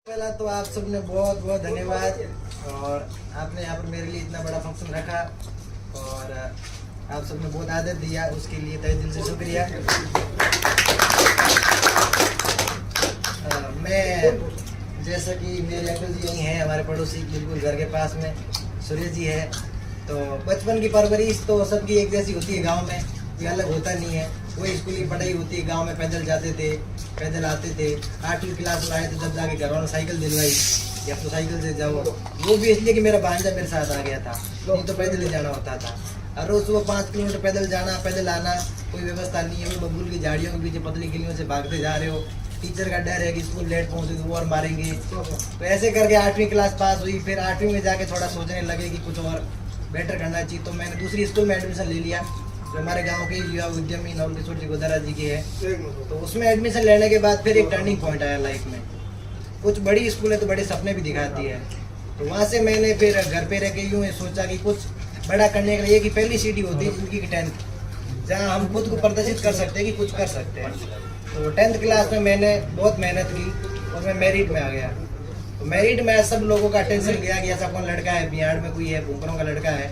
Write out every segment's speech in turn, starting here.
पहला तो आप सबने बहुत बहुत धन्यवाद और आपने यहाँ पर मेरे लिए इतना बड़ा फंक्शन रखा और आप सबने बहुत आदर दिया, उसके लिए तहे दिल से शुक्रिया। मैं जैसा कि मेरे अंकल जी यहीं हैं, हमारे पड़ोसी बिल्कुल घर के पास में सुरेश जी है। तो बचपन की परवरिश तो सबकी एक जैसी होती है गांव में, ये अलग होता नहीं है। वही स्कूल की पढ़ाई होती है, गांव में पैदल जाते थे, पैदल आते थे। 8वीं क्लास में आए थे तब जाके घर वालों ने साइकिल दिलवाई कि अब तो साइकिल से जाओ। वो भी इसलिए कि मेरा भांजा मेरे साथ आ गया था, नहीं तो पैदल ही जाना होता था। और रोज सुबह 5 किलोमीटर पैदल जाना, पैदल आना, कोई व्यवस्था नहीं है। बबूल की झाड़ियों के पीछे पतली गिलियों से भागते जा रहे हो, टीचर का डर है कि स्कूल लेट पहुंचे तो और मारेंगे। तो ऐसे करके 8वीं क्लास पास हुई। फिर 8वीं में जाके थोड़ा सोचने लगे कि कुछ और बेटर करना चाहिए, तो मैंने दूसरी स्कूल में एडमिशन ले लिया जो हमारे गांव के युवा उद्यमी नवकिशोर जी गोदारा जी के है। तो उसमें एडमिशन लेने के बाद फिर एक टर्निंग पॉइंट आया लाइफ में। कुछ बड़ी स्कूल है तो बड़े सपने भी दिखाती है। तो वहाँ से मैंने फिर घर पे रह के यूँ सोचा कि कुछ बड़ा करने के लिए कि पहली सीढ़ी होती है जिंदगी की 10th, जहाँ हम खुद को प्रदर्शित कर सकते हैं कि कुछ कर सकते हैं। तो 10th क्लास में मैंने बहुत मेहनत की और मैं मेरिट में आ गया। तो मेरिट में सब लोगों का अटेंशन गया कि ऐसा कौन लड़का है, बिहार में कोई है भूकरों का लड़का है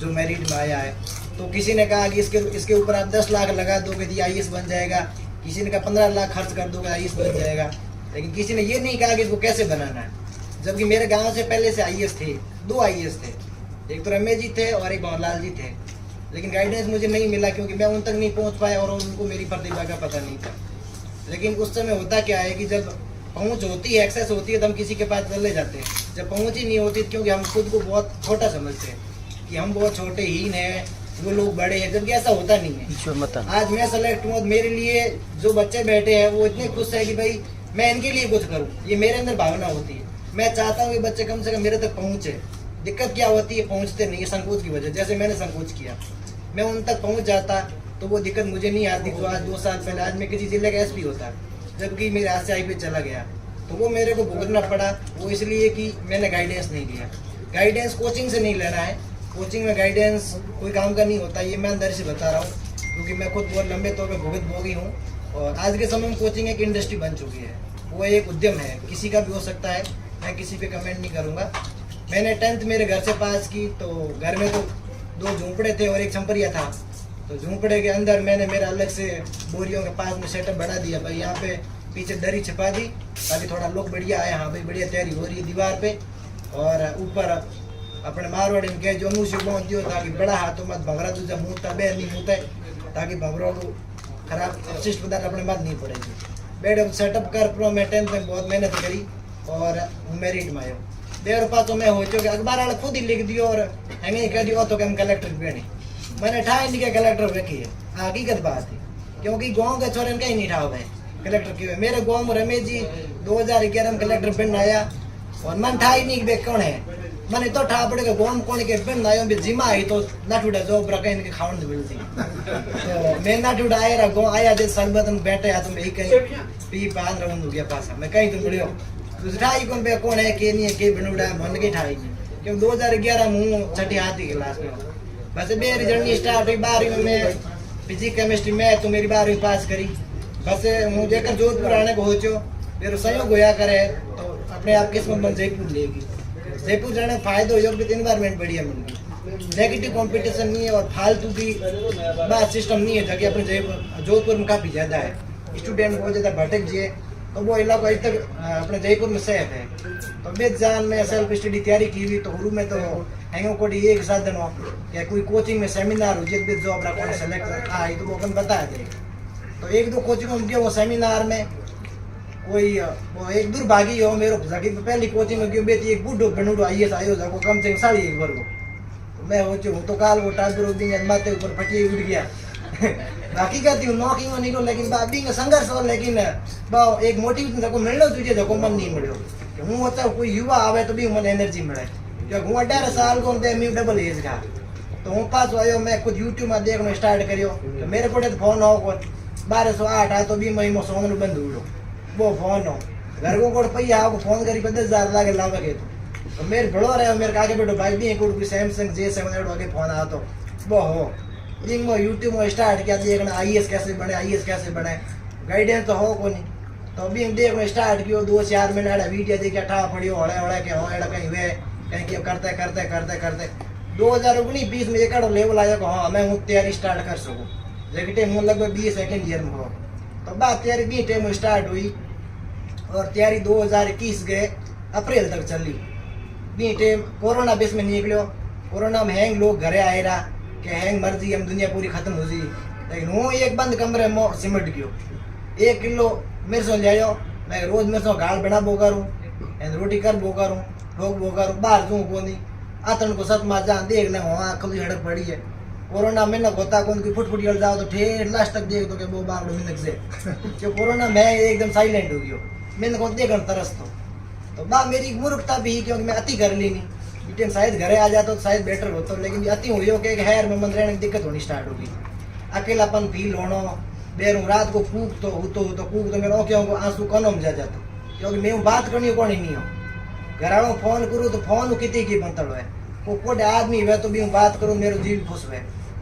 जो मेरिट में आया है। तो किसी ने कहा कि इसके ऊपर आप 10 लाख लगा दोगे तो IAS बन जाएगा, किसी ने कहा 15 लाख खर्च कर दोगे IAS बन जाएगा। लेकिन किसी ने ये नहीं कहा कि इसको कैसे बनाना है, जबकि मेरे गांव से पहले से IAS थे, 2 IAS थे, एक तो रमेश जी थे और एक भंवरलाल जी थे। लेकिन गाइडेंस मुझे नहीं मिला क्योंकि मैं उन तक नहीं पहुंच पाया और उनको मेरी प्रतिभा का पता नहीं था। लेकिन उस समय होता क्या है कि जब पहुंच होती है, एक्सेस होती है, तो हम किसी के पास चले जाते हैं। जब पहुंच ही नहीं होती क्योंकि हम खुद को बहुत छोटा समझते हैं कि हम बहुत छोटे हीन हैं, वो लोग बड़े हैं, जबकि ऐसा होता नहीं है। आज मैं सेलेक्ट हुआ, मेरे लिए जो बच्चे बैठे हैं वो इतने खुश है कि भाई मैं इनके लिए कुछ करूं, ये मेरे अंदर भावना होती है। मैं चाहता हूँ कि बच्चे कम से कम मेरे तक पहुँचे। दिक्कत क्या होती है, पहुँचते नहीं है संकोच की वजह। जैसे मैंने संकोच किया, मैं उन तक पहुँच जाता तो वो दिक्कत मुझे नहीं आती। तो आज 2 साल पहले आज मैं किसी जिले का SP होता, जबकि मेरे हाथ से IP चला गया, तो वो मेरे को भुगतना पड़ा। वो इसलिए कि मैंने गाइडेंस नहीं लिया। गाइडेंस कोचिंग से नहीं लेना है, कोचिंग में गाइडेंस कोई काम का नहीं होता। ये मैं अंदर से बता रहा हूँ क्योंकि मैं खुद बहुत लंबे तौर पर भुगत भोगी हूँ। और आज के समय में कोचिंग एक इंडस्ट्री बन चुकी है, वो एक उद्यम है, किसी का भी हो सकता है। मैं किसी पे कमेंट नहीं करूँगा। मैंने 10th मेरे घर से पास की, तो घर में तो 2 झोंपड़े थे और एक छपरिया था। तो झोंपड़े के अंदर मैंने मेरा अलग से बोरियों के पास में सेटअप बना दिया। भाई यहाँ पे पीछे दरी छिपा दी ताकि थोड़ा लोग बढ़िया आए। हाँ भाई बढ़िया तैयारी हो रही है दीवार पे। और ऊपर अपने मारवाड़ी में कह जो मुँह से बांध दियो ताकि बड़ा हाथों मत भंगरा दूजा मुँहता बे नहीं मुँहता है, ताकि भंगरों को खराब अवशिष्ट पदार्थ अपने मत नहीं पड़ेगी। बेड सेटअप कर प्रो। मैं 10th में बहुत मेहनत करी और मेरिट में आयो। 1.5 रुपया तो मैं हो चुके अखबार वाला खुद ही लिख दियो और हमें कह दियो तो कि हम कलेक्टर पे नहीं। मैंने ठाई नहीं के कलेक्टर रखी है, हकीकत बात है, क्योंकि गाँव के छोरे कहीं नहीं ठाओ गए कलेक्टर की। मेरे गाँव में रमेश जी 2011 में कलेक्टर बन आया और मन ठाई नहीं बे कौन है, मैंने तो ठा पड़ेगा गाँव कौन के बन आयो बे जिमा आई तो नाठुड़ा जो ब्रका इनके खावन मिलती। तो मैं नाठुड़ा आया गाँव आया दे सरबत में बैठे आ तो मैं कहीं पी पान रहूं हो गया पासा मैं कहीं तो मिलियो ठाई कौन पे कौन है के नहीं है के बनूड़ा मन के ठाई नहीं। क्योंकि 2011 में 6ठी 8वीं क्लास में बस मेरी जर्नी स्टार्ट हुई। 12वीं में मैं फिजिक्स केमिस्ट्री में तो मेरी 12वीं पास करी। बस मुझे जेकर जोधपुर आने को होचो मेरे संयोग होया करे तो अपने आप किस्मत मन जयपुर लेगी। जयपुर जाने फायदा हो जो इन्वायरमेंट बढ़िया मिल गई, नेगेटिव कंपटीशन नहीं है और फालतू की बात सिस्टम नहीं है। जगह अपने जोधपुर में काफ़ी ज़्यादा है, स्टूडेंट बहुत ज़्यादा भटक जिए, तो वो इलाका अभी तक अपने जयपुर में सेफ है। तो बेच जान में सेल्फ स्टडी तैयारी की हुई। तो शुरू में तो हैंगो को एक साधन हो या कोई कोचिंग में सेमिनार हो जिस जो अपना कौन सेलेक्ट आई तो वो अपन बता दे। तो 1-2 कोचिंग में गया, वो सेमिनार में कोई वो एक दुर्भागी हो मेरे जाके पहली कोचिंग में गयो बेटी एक बूढ़ो बनूडो IAS आयो जाको कम से कम 1.5 वर्ग। तो मैं हो हूँ तो काल वो टाबरो दिन माथे ऊपर फटिए उड़ गया। बाकी कहती हूँ नौकरी में नहीं लो, लेकिन बाबी का संघर्ष हो। लेकिन बाव एक मोटिवेशन जको मिल लो तुझे जको मन नहीं मिलो कि हूँ होता कोई युवा आवे तो भी मन एनर्जी मिले। क्योंकि हूँ 18 साल को मैं डबल एज का तो हूँ पास आयो। मैं खुद YouTube में देखना स्टार्ट करियो तो मेरे को फोन हो 1208 आ तो भी महीनों सोंग बंद उड़ो वो फोन हो घर को पैया आपको फोन करी 10,000 लागे लावे तो मेरे बड़ो रहे मेरे आगे बैठो भाई भी कोई सैमसंग J7 आगे फोन आ तो वो हो दिन में YouTube में स्टार्ट किया देखना IAS कैसे बने IAS कैसे बने। गाइडेंस तो हो को नहीं तो अभी हम देख स्टार्ट किया 2-4 महीना वीडियो देखे ठा पड़ियो हड़े हड़े के होड़ा कहीं हुए कहीं करते करते करते करते 2019-20 में एक लेवल आया कि हाँ मैं तैयारी स्टार्ट कर सकूँ। जैसे टाइम लगभग 20 सेकेंड ईयर में हो तो बात तैयारी बी टाइम स्टार्ट हुई और तैयारी 2021 के अप्रैल तक चली। बी टाइम कोरोना बेस में निकलो, कोरोना में हैंग लोग घरे आए रहा कि हैंग मर्जी हम दुनिया पूरी खत्म हो जी, लेकिन हूँ एक बंद कमरे में सिमट गयो। 1 किलो मेरे से ले जाओ, मैं रोज मेरे से गाल बना बो करूँ रोटी कर बो करूँ ठोक बो करूँ बाहर जूँ को नहीं आतन को सत मार जा देख ले वहाँ खुली सड़क पड़ी है। कोरोना में न होता कौन की फुट जल जाओ तो ठेर लास्ट तक देख दो कि वो बाप मिनक से जो कोरोना में एकदम साइलेंट हो गयो मैंने को देख तरस तो बा मेरी मूर्खता भी क्योंकि मैं अति कर ली नहीं टाइम शायद घरे आ जाता तो शायद बेटर होता, लेकिन अति हुई हो कि हैर में मन रहने की दिक्कत होनी स्टार्ट होगी। अकेलापन फील होना बेरू रात को कूक तो मेरे ओके को आंसू कनो में जा जाता क्योंकि मैं बात करनी कौन ही नहीं हो। घरालों फोन करूँ तो फोन कितनी की बनतड़ है वो कोई आदमी हुए तो भी मैं बात करूँ मेरे जीव खुश हुए।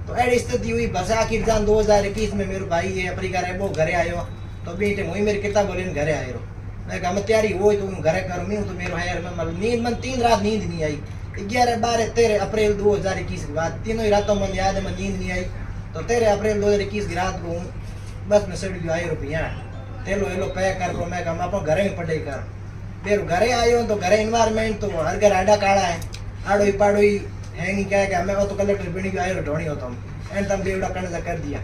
तो ऐसी स्थिति हुई बस आखिर जान 2021 में मेरे भाई है अफ्रीका रहे वो घरे आयो तो भी वही मेरी किताब बोले घरे आए रो मैं कहा मैं तैयारी हो तो घरे करूँ मैं तो मेरे यार मैं नींद मन 3 रात नींद नहीं आई। 11, 12, 13 अप्रैल 2021 की बात तीनों ही रातों मन याद है मैं नींद नहीं आई। तो 13 अप्रैल 2021 की रात को बस में सड़ गयो आयो रुपया तेलो एलो पैक कर मैं कहा आप घरे में पढ़ाई कर फिर घरे आयो तो घरे इन्वायरमेंट तो हर घर आडा काड़ा है आड़ो ही पाड़ो ही हैंगी क्या है मैं तो कलेक्टर बिनी गयो आयो ढोनी होता हूँ एंड तम बेवड़ा करने से कर दिया।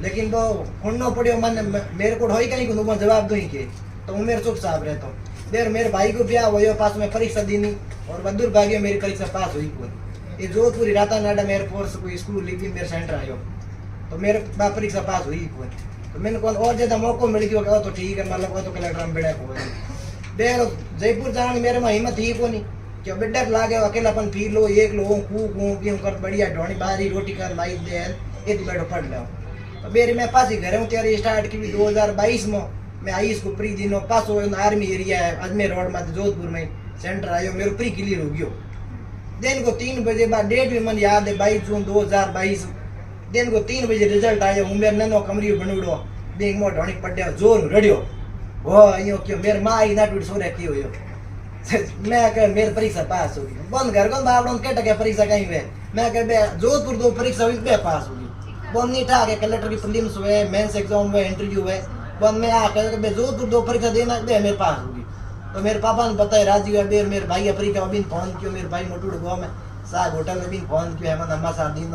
लेकिन वो खुन्नो पड़ियो मन मेरे को ढोई कहीं को जवाब दूँ के तो मेरे चुप साहब रहता हूँ। फिर मेरे भाई को ब्याह हुआ पास में परीक्षा देनी और बदुर भाग्य मेरी परीक्षा पास हुई पूरी ये जोधपुरी राता नाडा मेरे फोर्स कोई स्कूल लिखी मेरे सेंटर आयो तो मेरे परीक्षा पास हुई पूरी तो मैंने कौन और ज्यादा मौका मिल गया तो ठीक है मतलब तो कलेक्टर में बेड़ा को देर जयपुर जाने मेरे में हिम्मत ही को नहीं क्यों बेटा लागे अकेलापन फील लो एक लो कूक पीऊँ कर बढ़िया ढोनी बारी रोटी कर लाई दे ये तो बैठो पढ़ लो। तो मेरी मैं पास ही घर हूँ तैयारी स्टार्ट की 2022 में मैं आई इसको प्री दिनों पास हो आर्मी एरिया है अजमेर रोड में जोधपुर में सेंटर आयो मेरे प्री क्लियर हो गयो। दिन को 3 बजे बाद डेट भी मन याद है 22 जून 2022 दिन को 3 बजे रिजल्ट आयो हूँ मेरे ननो कमरियो बनूड़ो बैंक में ढोनी पड्या जोर रड़ियो वो यो क्यों मेरे माँ ही ना टूट सो रहती हो मैं कह मेरी परीक्षा पास होगी बंद घर को बाप क्या टके परीक्षा कहीं हुए मैं कह जोधपुर 2 परीक्षा हुई बे पास होगी बंद नहीं था के कलेक्टर की प्रीलिम्स हुए मेंस एग्जाम हुए इंटरव्यू हुए बंद में आकर जोधपुर 2 परीक्षा देना बे मेरे पास होगी। तो मेरे पापा ने बताया राजीव है मेरे भाई अफ्रीका में भी फोन किया मेरे भाई मोटूड़ गाँव में साग होटल में भी फोन किया है अम्मा साथ दिन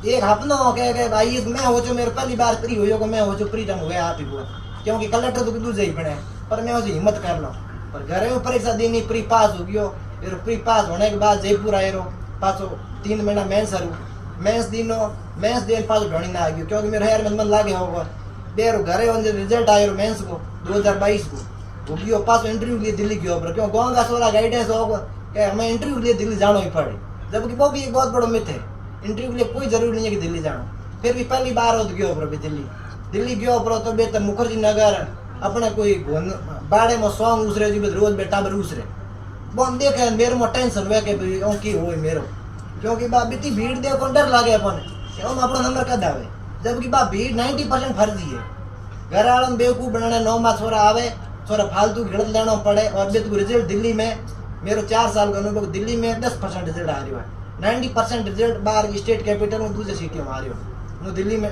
एक हफ्ता हो गया भाई मैं हो जो मेरे पहली बार फ्री हो मैं हो जो फ्री टाइम हुआ आप ही को क्योंकि कलेक्टर तो दूसरे ही बने पर मैं उसे हिम्मत कर लो पर घरे में परीक्षा देनी प्री पास हो गयो। फिर प्री पास होने के बाद जयपुर आए रो पासो 3 महीना मेंस हरू मेंस दिन पास ढोनी ना आ गयो क्योंकि मेरे यार मन लागे होगा देर घरे रिजल्ट आए रो मेंस को 2022 को वो गयो पास इंटरव्यू लिए दिल्ली गयो क्यों गाँव का सोरा गाइडेंस होगा कि हमें इंटरव्यू लिए दिल्ली जाना ही पड़े जबकि वो भी एक बहुत बड़ा मिथ है इंटरव्यू के लिए कोई जरूरी नहीं है कि दिल्ली जाना। फिर भी पहली बार हो गयो पर दिल्ली गयो पर तो बेहतर मुखर्जी नगर अपने कोई बाड़े में सॉन्ग उसरे जी रोज बेटा बर उसरे बन देखे मेरे में टेंशन हुआ कि भाई की हो मेरो क्योंकि बा बीती भीड़ देखो डर लागे अपन हम अपना नंबर कद आवे जबकि बा भीड़ 90% फर्जी है। घर वालों बेवकूफ बनाने 9 माह छोरा आवे छोरा फालतू गिड़त लेना पड़े और बेतु रिजल्ट दिल्ली में मेरो 4 साल का अनुभव दिल्ली में 10% रिजल्ट आ रही है 90% रिजल्ट बाहर स्टेट कैपिटल में दूसरे सिटी में आ रही हो दिल्ली में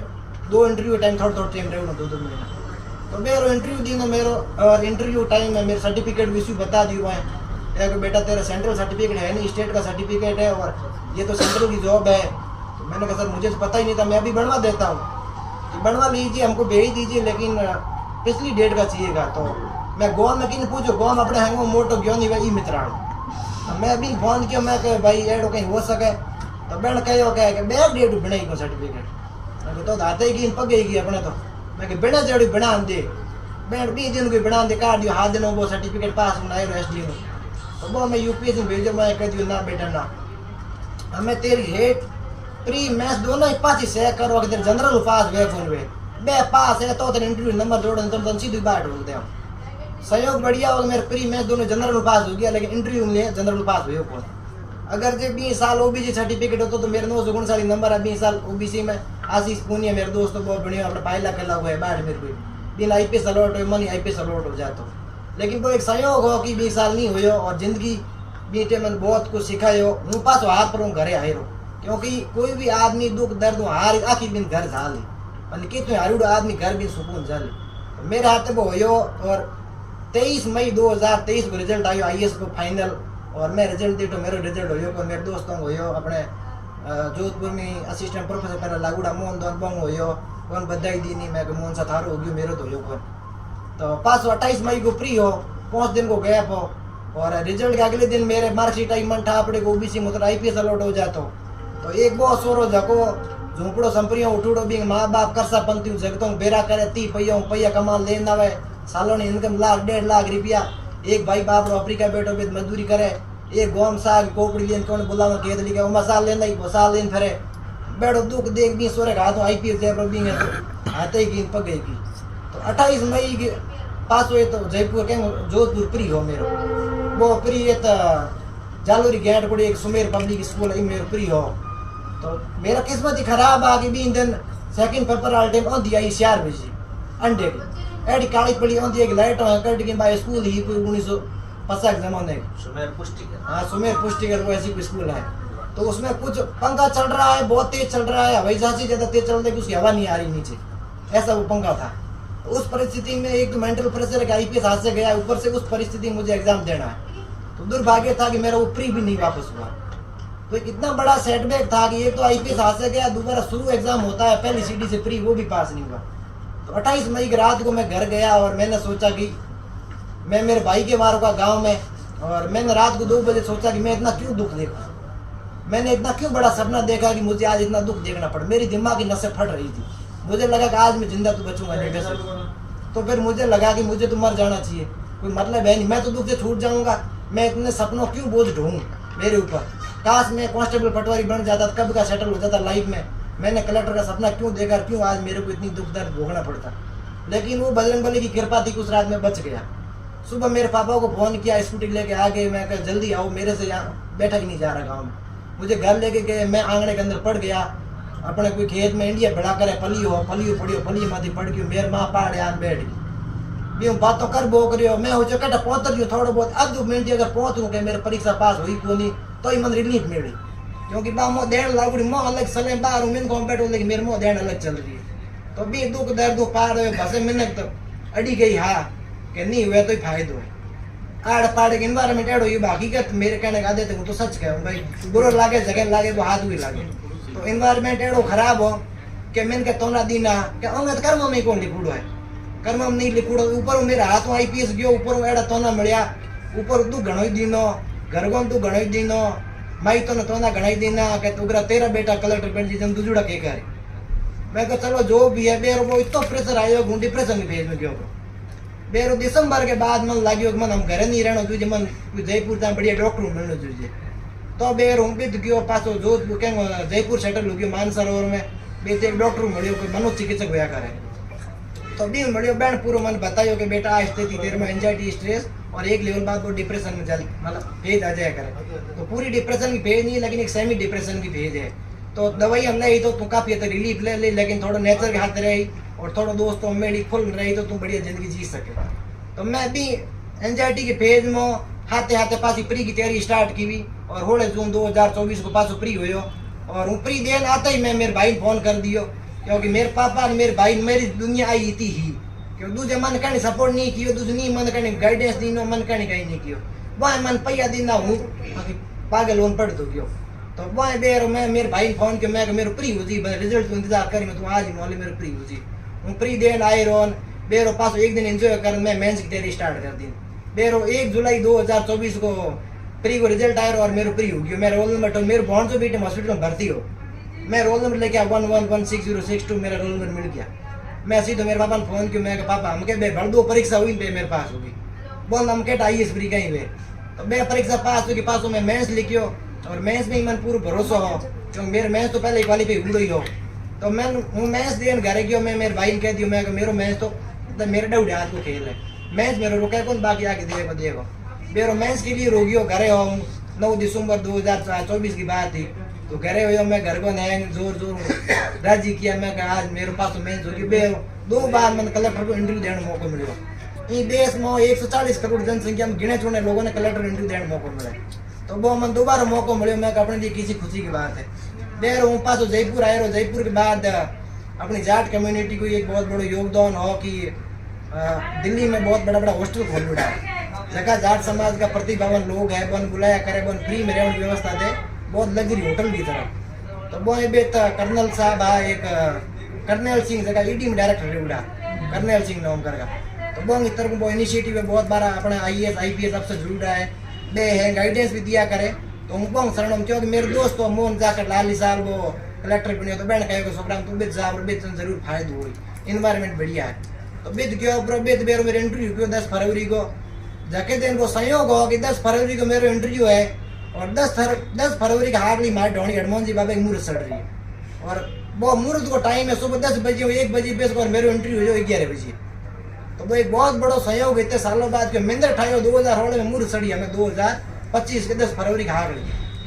2 इंटरव्यू टाइम थोड़ा टाइम रहे 2 महीना तो मेरे इंटरव्यू दी मेरो और इंटरव्यू टाइम में मेरे सर्टिफिकेट विश्व बता दिया हुआ है कि बेटा तेरा सेंट्रल सर्टिफिकेट है नहीं स्टेट का सर्टिफिकेट है और ये तो सेंट्रल की जॉब है। तो मैंने कहा सर मुझे तो पता ही नहीं था मैं अभी बनवा देता हूँ तो बनवा लीजिए हमको भेज दीजिए लेकिन पिछली डेट का चाहिएगा। तो मैं गाँव में किन पूछो गाँव में अपने हैंगो मोटो क्यों नहीं भाई मित्राणु मैं अभी फोन किया मैं कह भाई एडो कहीं हो सके तो बहन कहो क्या कि बैग डेट बनाई को सर्टिफिकेट मैं तो आते ही पगेगी अपने तो मैं बिना जड़ी बना दे बैंड 20 दिन को बना दे काट दियो हाथ दिन वो सर्टिफिकेट पास बनाए एसडी में तो वो मैं यूपीएससी भेजो मैं कह दियो ना बेटा ना हमें तेरी हेट प्री मैच दोनों ही पास ही से करो अगर जनरल पास वे फोन वे बे पास है तो तेरे इंटरव्यू नंबर जोड़न तो सीधी बात बोल दे सहयोग बढ़िया हो मेरे प्री मैच दोनों जनरल पास हो गया लेकिन इंटरव्यू में जनरल पास हुए कौन अगर जो 20 साल ओबीसी सर्टिफिकेट होता तो मेरे 959 नंबर है 20 साल ओबीसी में आशीष पूनिया मेरे दोस्त बहुत बढ़िया अपने पायला खेला हुआ है बाहर मेरे को बिन IPS अलॉट हो मन IPS अलॉट हो जाता। लेकिन वो एक संयोग हो कि 20 साल नहीं हुए और जिंदगी बीते मन बहुत कुछ सिखायो हूँ पास हाथ पर घरे आए रहो। क्योंकि कोई भी आदमी दुख दर्द हार आखिर दिन घर झाली मतलब कितने हारूड आदमी घर भी सुकून झाली। तो मेरे हाथ वो हो और 23 मई 2023 को रिजल्ट आयो IAS को फाइनल। और मैं रिजल्ट दे तो मेरा रिजल्ट हो मेरे दोस्तों को हो अपने जोधपुर में असिस्टेंट प्रोफेसर पर लागूड़ा मोहन दोन बंग हो कौन बधाई दी नहीं मैं मोहन सा थारो हो गयो मेरो तो हो कौन। तो 28 मई को फ्री हो 5 दिन को गैप हो और रिजल्ट के अगले दिन मेरे मार्कशीट आई मन था अपने को OBC मतलब IPS अलॉट हो जाता। तो एक बहुत सोरो जको झूपड़ो संपरियों उठूड़ो भी माँ बाप करसा पंती जगतों बेरा करे 30 पैया कमा लेन आवे सालों ने इनकम लाख 1.5 लाख रुपया। एक भाई बाप रो अफ्रीका बैठो भी मजदूरी करे एक गोम साग कोपड़ी लेन कौन बुलावा खेत लिखे मसाल लेना ही मसाल लेन फिरे बैठो दुख देख भी सोरे हाथों IPS जयपुर भी है तो हाथे की पग गई की। तो 28 मई के पास हुए तो जयपुर के जोधपुर प्री हो मेरो वो प्री है तो जालोरी गेट को एक सुमेर पब्लिक स्कूल है मेरे प्री हो। तो मेरा किस्मत ही खराब आ गई भी दिन second paper all time on दिया 4 बजे अंडे की एडी काली पड़ी ऑन दिया लाइट कट के बाय स्कूल ही 1950 जमाने सुमेर पुष्टिकर। हाँ सुमेर पुष्टिकर वो ऐसी कोई स्कूल है। तो उसमें कुछ पंखा चल रहा है बहुत तेज चल रहा है हवाई जहाज से ज्यादा तेज चल रहा है उसकी हवा नहीं आ रही नीचे ऐसा वो पंखा था। तो उस परिस्थिति में एक तो मेंटल प्रेशर है IPS हाथ से गया ऊपर से उस परिस्थिति में मुझे एग्जाम देना है। तो दुर्भाग्य था कि मेरा वो प्री भी नहीं वापस हुआ। तो एक इतना बड़ा सेटबैक था कि एक तो IPS हाथ से गया दोबारा शुरू एग्जाम होता है पहली CD से प्री वो भी पास नहीं हुआ। तो 28 मई की रात को मैं घर गया और मैंने सोचा कि मैं मेरे भाई के मारूंगा गाँव में। और मैंने रात को 2 बजे सोचा कि मैं इतना क्यों दुख देखूँ मैंने इतना क्यों बड़ा सपना देखा कि मुझे आज इतना दुख देखना पड़ा। मेरी दिमाग की नसें फट रही थी मुझे लगा कि आज मैं जिंदा तो बचूंगा नहीं। तो फिर मुझे लगा कि मुझे तो मर जाना चाहिए कोई मतलब है नहीं मैं तो दुख से छूट जाऊंगा। मैं इतने सपनों क्यों बोझ ढूंढूं मेरे ऊपर। काश मैं कांस्टेबल पटवारी बन जाता कब का सेटल हो जाता लाइफ में। मैंने कलेक्टर का सपना क्यों देखा क्यों आज मेरे को इतनी दुख दर्द भोगना पड़ता। लेकिन वो बजरंगबली की कृपा थी उस रात में बच गया। सुबह मेरे पापा को फोन किया स्कूटी लेके आ गए मैं कहा जल्दी आओ मेरे से यहाँ बैठा ही नहीं जा रहा गाँव में। मुझे घर लेके गए मैं आंगने के अंदर पड़ गया अपने कोई खेत में इंडिया बढ़ा करे पलियो पली माथी पड़ गई मेरे माँ पहाड़ आन बैठ गई भी बातों कर बो करियो मैं हो चुका पहुंच रही हूँ थोड़ा बहुत अब 2 मिनट अगर पहुंचूँ कि मेरे परीक्षा पास हुई को नहीं तो ही मन रिलीफ मिली। क्योंकि बा मोह देण लागू मोह अलग सले बाहर मिन को बैठो लेकिन मेरे मोह देण अलग चल रही है। तो भी दुख दर्द पार हुए भसे मिनट तो अड़ी गई हाँ कि नहीं हुआ तो ही फायदो है। आड़ पाड़ के इन्वायरमेंट एडो ये हकीकत मेरे कहने का देते हूँ तो सच कहूँ भाई बुरो लागे जगह लागे तो हाथ भी लागे। तो इन्वायरमेंट एडो खराब हो कि मैंने कहा तोना दीना कि अंगत कर्म में कौन लिखूड़ो है कर्म में नहीं लिखूड़ो ऊपर मेरे हाथ में IPS गयो ऊपर एड़ा तोना मिलया ऊपर तू घणो ही दीनो घर को तू घणो ही दीनो माई तो तोना घणा ही दीना कि तू तेरा बेटा कलेक्टर बन जी तुम जुड़ा के करे। मैं कहा चलो जो भी है बेरो वो इतना प्रेशर आयो हूँ डिप्रेशन की फेज में गयो बेरो दिसंबर के बाद मन लगे मन हम घरे नहीं रहना जुजे मन जयपुर तक बढ़िया डॉक्टर मिलना जुजे। तो बेरो हूँ बिद गयो पासो जोधपुर क्या जयपुर सेटल हो गयो मानसरोवर में बेच एक डॉक्टर मिलो कोई मनोचिकित्सक होया करे। तो भी मिलो बहन पूरा मन बतायो कि बेटा आ स्थिति देर में एंजाइटी स्ट्रेस और एक लेवल बाद वो डिप्रेशन में चल मतलब फेज आ जाया करे। तो पूरी डिप्रेशन की फेज नहीं है लेकिन एक सेमी डिप्रेशन की फेज है। तो दवाई हम ली तो काफी हद तक रिलीफ ले ली लेकिन थोड़ा नेचर के हाथ रही और थोड़ा दोस्तों मेरी फुल रही तो तुम बढ़िया जिंदगी जी सके। तो मैं भी एंजाइटी के फेज में हाथे हाथे पासी प्री की तैयारी स्टार्ट की हुई और होड़े जून 2024 को पासो प्री हुई और वो प्री देन आता ही मैं मेरे भाई ने फोन कर दियो क्योंकि मेरे पापा ने मेरे भाई मेरी दुनिया आई थी ही क्योंकि दूसरे मन कहने सपोर्ट नहीं कियो दूसरे नहीं मन कहने गाइडेंस दीनो मन कहने कहीं नहीं कियो वह मन पैया दीना हूँ पागल लोन पड़ तो गयो। तो वह बेर मैं मेरे भाई ने फोन किया मैं मेरे प्री हो जी रिजल्ट को इंतजार करी मैं तू आज ही मोले मेरे प्री हो जी हूँ प्री देन आए रोन बेरो पास एक दिन एंजॉय कर मैं मेंस की तैयारी स्टार्ट कर दी। बेरो 1 जुलाई 2024 को प्री को रिजल्ट आया और मेरे प्री हो गया। मैं रोल नंबर मेरे बॉन्ड से बेटे हॉस्पिटल में भर्ती हो मैं रोल नंबर लेके 11166062 मेरा रोल नंबर मिल गया। मैं सीधे मेरे पापा ने फोन किया मैं पापा हम के भर दो परीक्षा हुई मेरे पास होगी बोल हम के IAS प्री कहीं वे तो मैं परीक्षा पास होगी पास हो मैं मेंस लिखियो और मेंस में ही मन पूरा भरोसा हो क्योंकि मेरे मेंस तो पहले क्वालिफाई हो गई हो। तो मैं मेंस देन घर गयो मैं मेरे भाई ने कह दियो मैं मेरो मेंस तो मेरे डाउट हाथ को खेल है मेंस मेरे रुका कौन बाकी आगे देखो मेरे मेंस के लिए रोगियो घरे हो 9 दिसंबर 2024 की बात थी। तो घरे हो मैं घर को नया जोर जोर राजी किया मैं आज मेरे पास तो मेंस होगी 2 बार मैंने कलेक्टर को इंटरव्यू देने मौको मिलो। ये देश में 140 करोड़ जनसंख्या में गिने चुने लोगों ने कलेक्टर इंटरव्यू देने मौको मिले, तो वो मैं दोबारा मौको मिलो, मैं अपने लिए किसी खुशी की बात है। देर हूँ पास जयपुर आए, जयपुर के बाद अपनी जाट कम्युनिटी को एक बहुत बड़ा योगदान हो कि दिल्ली में बहुत बड़ा बड़ा हॉस्टल खोल बिठा है, जगह जाट समाज का प्रतिभावन लोग है, बन बुलाया करे, बन फ्री में रहने व्यवस्था दे, बहुत लग्जरी होटल की तरह। तो वो बेत कर्नल साहब है, एक कर्नल सिंह जगह ईडी में डायरेक्टर रेवड़ा, कर्नल सिंह नाम करगा, तो वो इस तरह वो इनिशिएटिव है बहुत बार अपना IAS IPS अफसर जुड़ रहा है, दे है गाइडेंस भी दिया करे। तो उनको शरण क्योंकि मेरे दोस्त तो मोहन जाकर लाली साहब वो कलेक्टर बने, तो बहन कहे सोकरा तू बेच जा बेच जरूर फायदा हुई, इन्वायरमेंट बढ़िया है। तो बेद क्यों बेद बेर मेरे इंटरव्यू क्यों 10 फरवरी को जाके दिन को संयोग हो कि 10 फरवरी को मेरा इंटरव्यू है, और 10 फरवरी का हार्डली मार ढोनी हनुमान जी बाबा की मुहूर्त सड़ रही है, और वो मुहूर्त को टाइम है सुबह 10 बजे 1 बजे बेस और मेरा इंटरव्यू हो 11 बजे। तो वो एक बहुत बड़ा संयोग इतने सालों बाद के मिंदर ठाई 2016 में मुहूर्त सड़ी हमें 2025 के 10 फरवरी का हार रही।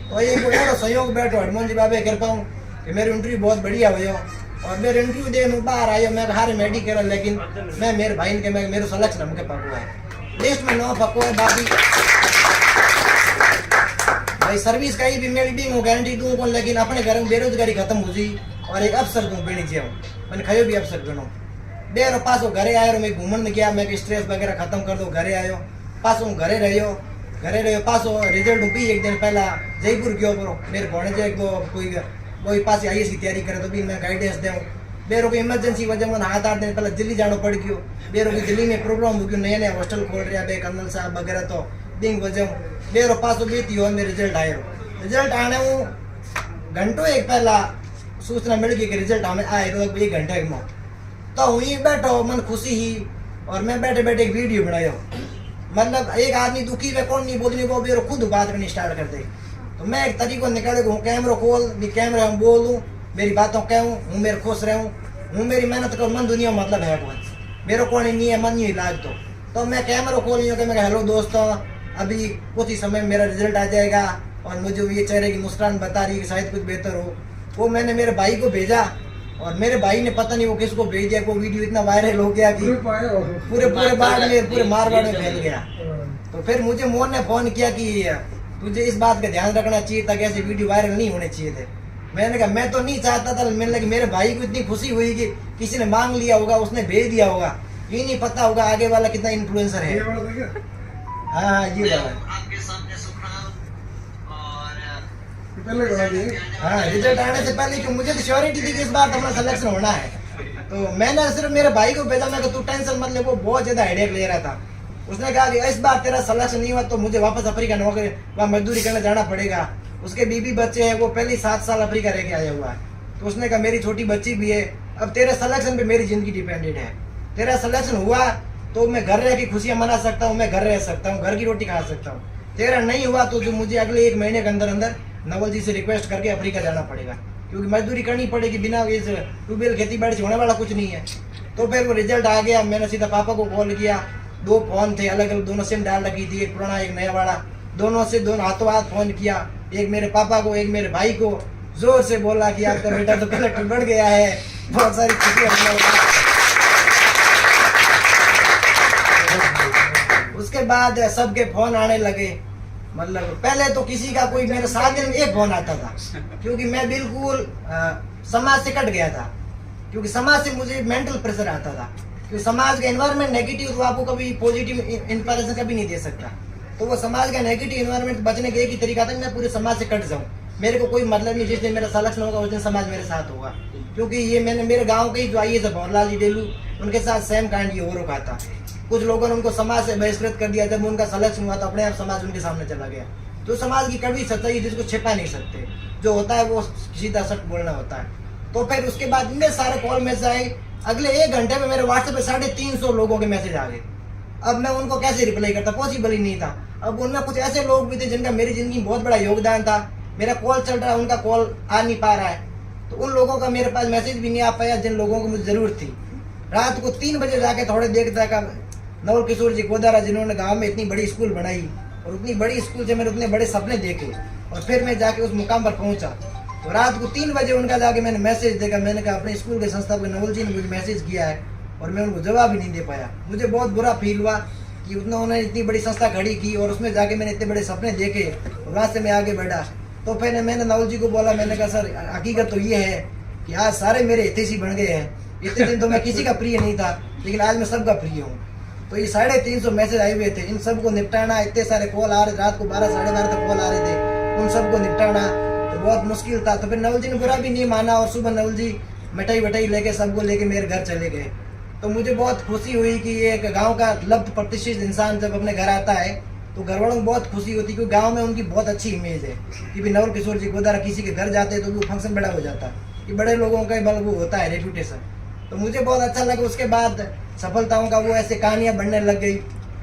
तो ये बड़ा संयोग बैठो हनुमान जी बाबा कर पाऊँ कि मेरे इंटरव्यू बहुत बढ़िया हो, और मेरे इंटरव्यू देने बाहर आयो, मैं हारे मेडिकल, लेकिन मैं मेरे भाई के मैं मेरे सलक्ष हमके पकड़ा है, लिस्ट में न पको है। बाकी भाई सर्विस का ही भी मैं भी गारंटी दूँ को, लेकिन अपने घर में बेरोजगारी खत्म हो जी, और एक अफसर दूँ बेनी चाहिए मैंने खयो भी अफसर बनो देर पास घरे आयो, मैं घूमन गया, मैं स्ट्रेस वगैरह खत्म कर दो, घरे आयो पास घरे रहो पास रिजल्ट भी एक दिन पहला जयपुर गयो करो, मेरे भोने कोई पास IAS की तैयारी करे, तो भी मैं गाइडेंस दूँ। बेरों को इमरजेंसी वजह में 7-8 दिन पहले दिल्ली जाना पड़ गयो, बेरों की दिल्ली में प्रॉब्लम हो गई, नए हॉस्टल खोल रहा है कर्नल साहब वगैरह, तो दिन वजह बेरों पास बीती हो मेरे रिजल्ट आयो, रिजल्ट आने हूँ घंटों एक पहला सूचना मिल गई कि रिजल्ट हमें आए, तो 1 घंटे में तो वहीं बैठो मन खुशी ही, और मैं बैठे बैठे एक वीडियो बनाया, मतलब एक आदमी दुखी है कौन नहीं बोलनी, वो बेरो खुद बात करनी स्टार्ट कर दे। तो मैं एक तरीको निकाले कैमरा खोल कैमरा में बोलूँ, मेरी बातों कहूँ, हूँ मेरे खुश रहूँ, हूँ मेरी मेहनत करूँ, मन दुनिया मतलब है कौन मेरे को नहीं है मन नहीं लाग। तो मैं कैमरा खोल कि मैं हेलो दोस्तों, अभी कुछ ही समय मेरा रिजल्ट आ जाएगा, और मुझे ये चेहरे की मुस्कान बता रही है कि शायद कुछ बेहतर हो। वो मैंने मेरे भाई को भेजा, और मेरे भाई ने पता नहीं वो किसको भेज दिया, वो वीडियो इतना वायरल हो गया कि पूरे बाग में पूरे मारवाड़ में फैल गया। तो फिर मुझे मोहन ने फोन किया कि तुझे इस बात का ध्यान रखना चाहिए था कि ऐसे वीडियो वायरल नहीं होने चाहिए थे। मैंने कहा मैं तो नहीं चाहता था, मैंने लगा मेरे भाई को इतनी खुशी हुई कि किसी ने मांग लिया होगा, उसने भेज दिया होगा, ये नहीं पता होगा आगे वाला कितना इन्फ्लुएंसर है। हाँ ये वाला हाँ रिजल्ट आने से पहले क्यों मुझे तो श्योरिटी थी कि इस बार हमारा सिलेक्शन होना है। तो मैंने सिर्फ मेरे भाई को भेजा, मैं तू टेंशन मत ले, वो बहुत ज्यादा हेडेक ले रहा था। उसने कहा कि इस बार तेरा सिलेक्शन नहीं हुआ तो मुझे वापस अफ्रीका नौकरी वहाँ मजदूरी करने जाना पड़ेगा। उसके बीबी बच्चे हैं, वो पहले 7 साल अफ्रीका रह के आया हुआ है। तो उसने कहा मेरी छोटी बच्ची भी है, अब तेरे सिलेक्शन पे मेरी जिंदगी डिपेंडेंट है। तेरा सिलेक्शन हुआ तो मैं घर रह के खुशियाँ मना सकता हूँ, मैं घर रह सकता हूँ, घर की रोटी खा सकता हूँ। तेरा नहीं हुआ तो जो मुझे अगले 1 महीने के अंदर अंदर नवल जी से रिक्वेस्ट करके अफ्रीका जाना पड़ेगा, क्योंकि मजदूरी करनी पड़ेगी, बिना इस ट्यूबवेल खेती बाड़ी से होने वाला कुछ नहीं है। तो फिर वो रिजल्ट आ गया, मैंने सीधा पापा को कॉल किया। 2 फोन थे अलग अलग, दोनों सिम डाल रखी थी, एक पुराना एक नया वाला, दोनों हाथों हाथ फोन किया, एक मेरे पापा को एक मेरे भाई को, जोर से बोला कि आपका बेटा तो कलेक्टर बढ़ गया है, बहुत सारी खुशियाँ। उसके बाद सबके फोन आने लगे, मतलब पहले तो किसी का कोई मेरे 7 दिन में 1 फोन आता था, क्योंकि मैं बिल्कुल समाज से कट गया था, क्योंकि समाज से मुझे मेंटल प्रेशर आता था, क्योंकि समाज का एनवायरनमेंट नेगेटिव तो आपको कभी पॉजिटिव इंस्पिरेशन कभी नहीं दे सकता। तो वो समाज का नेगेटिव एनवायरनमेंट बचने का एक ही तरीका था, मैं पूरे समाज से कट जाऊँ, मेरे को कोई मतलब नहीं, जिस दिन मेरा सिलेक्शन होगा उस दिन समाज मेरे साथ होगा। क्योंकि ये मैंने मेरे गाँव के ही जो IAS भंवरलाल जी डेलू, उनके साथ सेम कांड ये हो रखा था। कुछ लोगों ने उनको समाज से बहिष्कृत कर दिया, जब उनका सिलेक्शन हुआ तो अपने आप समाज उनके सामने चला गया। तो समाज की कड़वी सच्चाई जिसको छिपा नहीं सकते, जो होता है वो सीधा सच बोलना होता है। तो फिर उसके बाद इतने सारे कॉल मैसेज आए, अगले 1 घंटे में मेरे व्हाट्सएप पे 350 लोगों के मैसेज आ गए। अब मैं उनको कैसे रिप्लाई करता, पॉसिबल ही नहीं था। अब उनमें कुछ ऐसे लोग भी थे जिनका मेरी जिंदगी में बहुत बड़ा योगदान था, मेरा कॉल चल रहा है, उनका कॉल आ नहीं पा रहा है, तो उन लोगों का मेरे पास मैसेज भी नहीं आ पाया जिन लोगों को मुझे जरूरत थी। रात को 3 बजे जाके थोड़े देखता का नवल किशोर जी गोदारा, जिन्होंने गांव में इतनी बड़ी स्कूल बनाई, और उतनी बड़ी स्कूल से मैंने उतने बड़े सपने देखे, और फिर मैं जाके उस मुकाम पर पहुंचा। तो रात को 3 बजे उनका जाके मैंने मैसेज देखा, मैंने कहा अपने स्कूल के संस्थापक नवल जी ने मुझे मैसेज किया है, और मैं उनको जवाब ही नहीं दे पाया। मुझे बहुत बुरा फील हुआ कि उन्होंने इतनी बड़ी संस्था खड़ी की और उसमें जाके मैंने इतने बड़े सपने देखे और वहाँ से मैं आगे बढ़ा। तो फिर मैंने नवल जी को बोला, मैंने कहा सर हकीकत तो ये है कि आज सारे मेरे हितैषी बन गए हैं। इतने दिन तो मैं किसी का प्रिय नहीं था, लेकिन आज मैं सबका प्रिय हूँ। तो ये 350 मैसेज आए हुए थे, इन सबको निपटाना, इतने सारे कॉल आ रहे, रात को 12 साढ़े 12 तक कॉल आ रहे थे, उन सबको निपटाना तो बहुत मुश्किल था। तो फिर नवल जी ने बुरा भी नहीं माना और सुबह नवल जी मिठाई वटाई लेके सबको लेके मेरे घर चले गए। तो मुझे बहुत खुशी हुई कि ये एक गांव का लब्ध प्रतिष्ठित इंसान जब अपने घर आता है तो घर वालों को बहुत खुशी होती है, क्योंकि गांव में उनकी बहुत अच्छी इमेज है कि भी नवल किशोर जी गोदारा किसी के घर जाते हैं तो वो फंक्शन बड़ा हो जाता है, कि बड़े लोगों का वो होता है रेपुटेशन। तो मुझे बहुत अच्छा लगा। उसके बाद सफलताओं का वो ऐसे कहानियाँ बनने लग गई।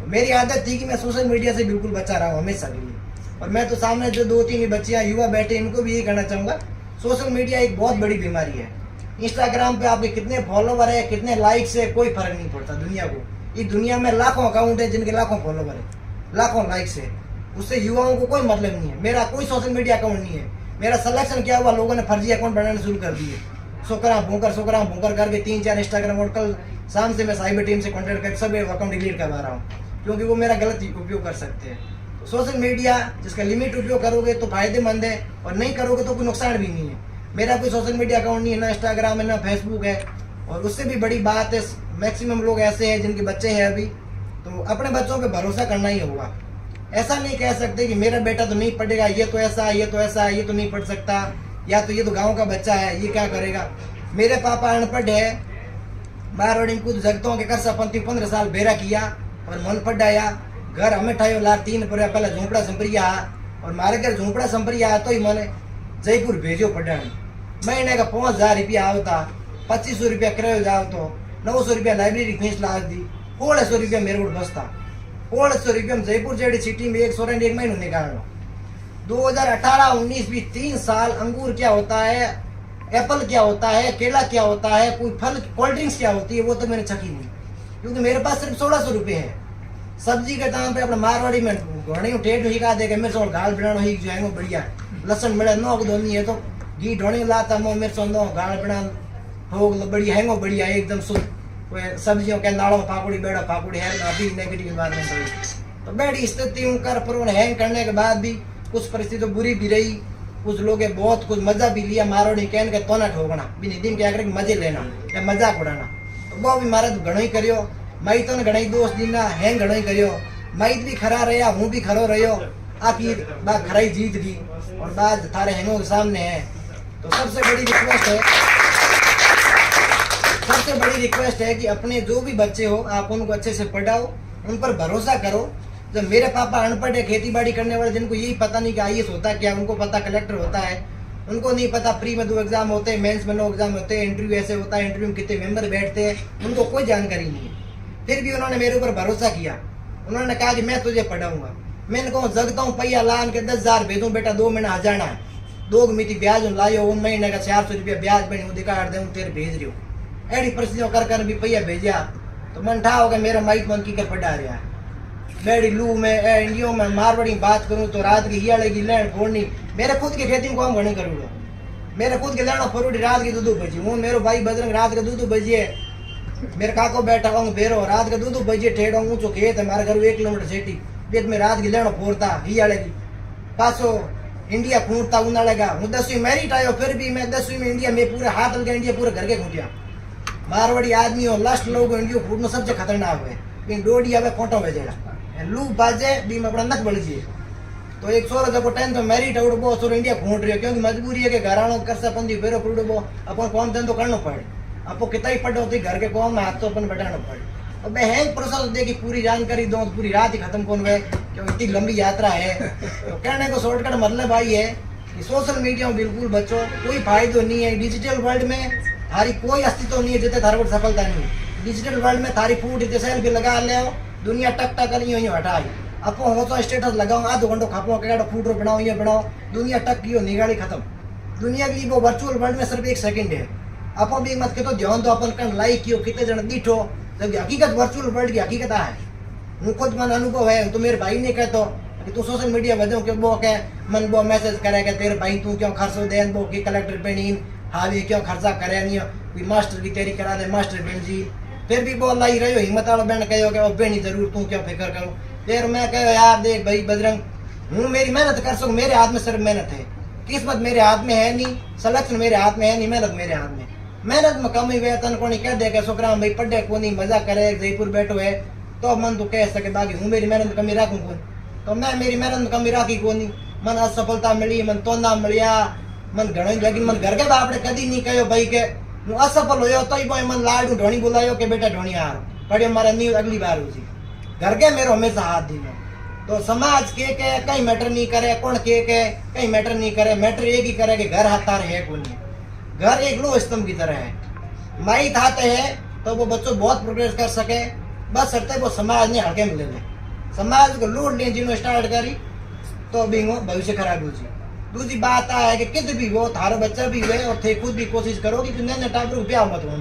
मेरी आदत थी कि मैं सोशल मीडिया से बिल्कुल बचा रहा हूँ हमेशा के लिए। और मैं तो सामने जो 2-3 बच्चियाँ युवा बैठे इनको भी यही कहना चाहूँगा, सोशल मीडिया एक बहुत बड़ी बीमारी है। इंस्टाग्राम पे आपके कितने फॉलोवर है, कितने लाइक्स है, कोई फर्क नहीं पड़ता दुनिया को। इस दुनिया में लाखों अकाउंट है जिनके लाखों फॉलोवर है, लाखों लाइक्स है, उससे युवाओं को कोई मतलब नहीं है। मेरा कोई सोशल मीडिया अकाउंट नहीं है। मेरा सिलेक्शन क्या हुआ, लोगों ने फर्जी अकाउंट बनाने शुरू कर दिए, सोकरा भूकर करके 3-4 इंस्टाग्राम। और कल शाम से मैं साइबर टीम से कॉन्टेक्ट करके सब अकाउंट डिलीट करवा रहा हूँ, क्योंकि वो मेरा गलत उपयोग कर सकते हैं। तो सोशल मीडिया जिसका लिमिट उपयोग करोगे तो फायदेमंद है, और नहीं करोगे तो कोई नुकसान भी नहीं है। मेरा कोई सोशल मीडिया अकाउंट नहीं है, ना इंस्टाग्राम है ना फेसबुक है। और उससे भी बड़ी बात है, मैक्सिमम लोग ऐसे हैं जिनके बच्चे हैं अभी, तो अपने बच्चों पे भरोसा करना ही होगा। ऐसा नहीं कह सकते कि मेरा बेटा तो नहीं पढ़ेगा, ये तो ऐसा है, ये तो ऐसा है, ये तो नहीं पढ़ सकता, या तो ये तो गांव का बच्चा है, ये क्या करेगा। मेरे पापा अनपढ़ है, बारवाड़ी में कुछ जगतों के कर सपंती 15 साल बेरा किया और मन पढ़ाया, घर हमें ठायो ला 3 पर पहले झोंपड़ा संपरिया, और मारे घर झोंपड़ा संपरिया तो ही मैंने जयपुर भेजो पढ़ाने। महीने का 5000 रुपया आवता, 2500 रुपया किराया जाओ, तो 900 रुपया लाइब्रेरी फीस लाग दी, 1600 रुपया मेरे को बसता। 1600 रुपया में जयपुर जैसी सिटी में 1 एक महीने निकालना। 2018-19 भी 3 साल अंगूर क्या होता है, एप्पल क्या होता है, केला क्या होता है, कोई फल कोल्ड ड्रिंक्स क्या होती है, वो तो मैंने चखी नहीं, क्योंकि मेरे पास सिर्फ 1600 रुपये है। सब्जी के दाम पे अपने मारवाड़ी में घोड़ी टेट हिका देगा, मेरे से गाल बनाना ही जो है बढ़िया, लसन मिले नोक दोनी है तो घी ढोनी लाता मो मेरे से गाल बना हो बढ़िया हैंगो बढ़िया एकदम शुद्ध। सब्जियों के नाड़ों फाकुड़ी बेड़ा फाकुड़ी है, अभी नेगेटिव इन्वायरमेंट। तो बैठी स्थिति हूँ कर पर हैंग करने के बाद भी कुछ परिस्थिति बुरी भी रही, कुछ लोग बहुत कुछ मजा भी लिया, मारोड़ी कहन के तो ना ठोकना भी दिन क्या करे मजे लेना या मजाक उड़ाना। तो वो भी मारे तो घणो ही करियो, मई तो घणा दोस्त दीना हैंग घणो ही करियो, मई भी खरा रहा हूँ भी खरो रहो, आपकी बात खराई जीत गई और बात थारे हैंगों के सामने है। तो सबसे बड़ी रिक्वेस्ट है कि अपने जो भी बच्चे हो आप उनको अच्छे से पढ़ाओ, उन पर भरोसा करो। जब मेरे पापा अनपढ़ है, खेती बाड़ी करने वाले, जिनको यही पता नहीं कि IAS होता क्या, उनको पता कलेक्टर होता है, उनको नहीं पता प्री में 2 एग्जाम होते हैं, मेंस में 9 एग्जाम होते हैं, इंटरव्यू ऐसे होता है, इंटरव्यू में कितने मेंबर बैठते हैं, उनको कोई जानकारी नहीं है। फिर भी उन्होंने मेरे ऊपर भरोसा किया, उन्होंने कहा कि मैं तुझे पढ़ाऊंगा। मैंने कहा जगता हूँ पैया लान के 10,000 भेजूँ बेटा, 2 महीना हजाना है, 2 मिति ब्याज लायो, 1 महीने का 400 रुपया ब्याज बनी दिखा दे तेरे भेज रही हूँ। ऐसी परिस्थितियों कर भी पैया भेजा तो मन ठा हो गया, मेरा माइक मन की कर पढ़ा रहा है। बेड़ी लू में इंडियो में मारवाड़ी बात करूँ तो रात की हियाड़े की लैंड फोड़नी, मेरे खुद की खेती में काम घनी करूँगा, मेरे खुद के लेना फरूटी रात की 2 बजे हूँ, मेरे भाई बजरंग रात के 2 बजे, मेरे काको बैठा हूँ बेरो रात के 2 बजे ठेड़ा ऊँचो खेत है हमारे घर 1 किलोमीटर सेठी बेत में रात की लेना फोड़ता हियाड़े की पासो इंडिया खूंटता उनाड़ेगा। हूँ 10वीं मैरिट आयो, फिर भी मैं 10वीं में इंडिया में पूरे हाथ लगे इंडिया पूरे घर के खूंटिया। मारवाड़ी आदमी हो लास्ट लोग इंडिया फूटना सबसे खतरनाक है, डोडी आवे फोटो भेजेगा लू बाजे भी में अपना नक बढ़ जाए। तो एक सोरा जब 10th में मैरिट उड़बो सोर इंडिया घूट रही है, क्योंकि मजबूरी है कि घराणो करसा पंदी फेरो उड़बो अपन कौन धंधो करना पड़े, आपको कितना ही पढ़ो तो घर के कौन में हाथ तो अपन बैठाना पड़े। तो मैं हैंग प्रोसेस देखी पूरी जानकारी दो तो पूरी रात ही खत्म कौन हुए, क्योंकि इतनी लंबी यात्रा है। तो कहने को शॉर्टकट मतलब आई है कि सोशल मीडिया में बिल्कुल बच्चों कोई फायदो नहीं है। डिजिटल वर्ल्ड में थारी कोई अस्तित्व नहीं है जितने थारे को सफलता नहीं है। डिजिटल वर्ल्ड में थारी फूड सेल्फी लगा ले, दुनिया टक टक करी हुई हटाई, अपो हो तो स्टेटस लगाओ, आधो घंटो खापो केड़ा फूड रो बनाओ, ये बनाओ, दुनिया टक की निगाड़ी खत्म। दुनिया की वो वर्चुअल वर्ल्ड में सिर्फ 1 सेकंड है। अपो भी मत के तो ध्यान दो अपन कन लाइक कियो कितने जन दीठो, जबकि हकीकत वर्चुअल वर्ल्ड की हकीकत है। हूँ खुद मन अनुभव है, तो मेरे भाई ने कहतो कि तू सोशल मीडिया वजह के वो कह मन वो मैसेज करेगा तेरे भाई तू क्यों खर्चो दे वो की कलेक्टर पे नहीं हावी क्यों खर्चा करे नहीं, कोई मास्टर की तैयारी करा दे मास्टर बन जी, फिर भी बोल लाई रही हो हिम्मत वाला बहन कहो कि अब नहीं जरूर तू क्यों फिक्र करो। फिर मैं कहो यार देख भाई बजरंग हूँ मेरी मेहनत कर सकूँ, मेरे हाथ में सिर्फ मेहनत है, किस्मत मेरे हाथ में है नहीं, सिलेक्शन मेरे हाथ में है नहीं, मेहनत मेरे हाथ में। मेहनत में कमी वेतन को नहीं कह दे के छोकरा भाई पढ़े को नहीं मजा करे जयपुर बैठो है तो मन तो कह सके बाकी हूँ मेरी मेहनत कमी राखू कौन। तो मैं मेरी मेहनत में कमी राखी को नहीं, मन असफलता मिली मन तोंदा मिलिया मन घणो, लेकिन मन घर के बाप ने कदी नहीं कहो भाई के हूँ असफल हो तो ही मन लाडू ढोणी बुलायो के बेटा ढोणी आ पड़े मारा नहीं अगली बार उसी घर के मेरो हमेशा हाथ दी। तो समाज के कहीं मैटर नहीं करे, कौन के कहीं मैटर नहीं करे, मैटर एक ही करे कि घर हाथार है कौन नहीं। घर एक लो स्तंभ की तरह है, माई थाते है तो वो बच्चों बहुत प्रोग्रेस कर सके, बस सरते वो समाज ने हड़के मिले ले समाज को लूट ले जिन्होंने स्टार्ट करी तो भी वो भविष्य खराब हो जी। दूसरी बात है कि कित भी वो थारो बच्चा भी हुए और थे खुद भी कोशिश करो कि नए टाइम ब्याह मत हो।